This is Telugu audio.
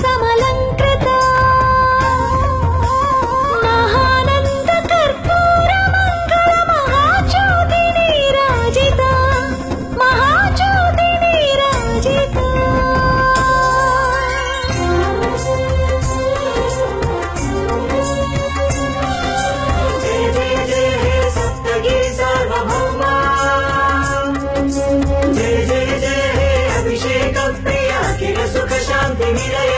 సమలంకృత మహానంద కర్పూర మంగళ మహాజ్యోతి నీరాజిత మహాజ్యోతి నీరాజిత జయ జయ జయ హే సప్తగిరి సార్వభౌమా జయ జయ జయ హే అభిషేక ప్రియ అఖిల సుఖ శాంతి నిలయ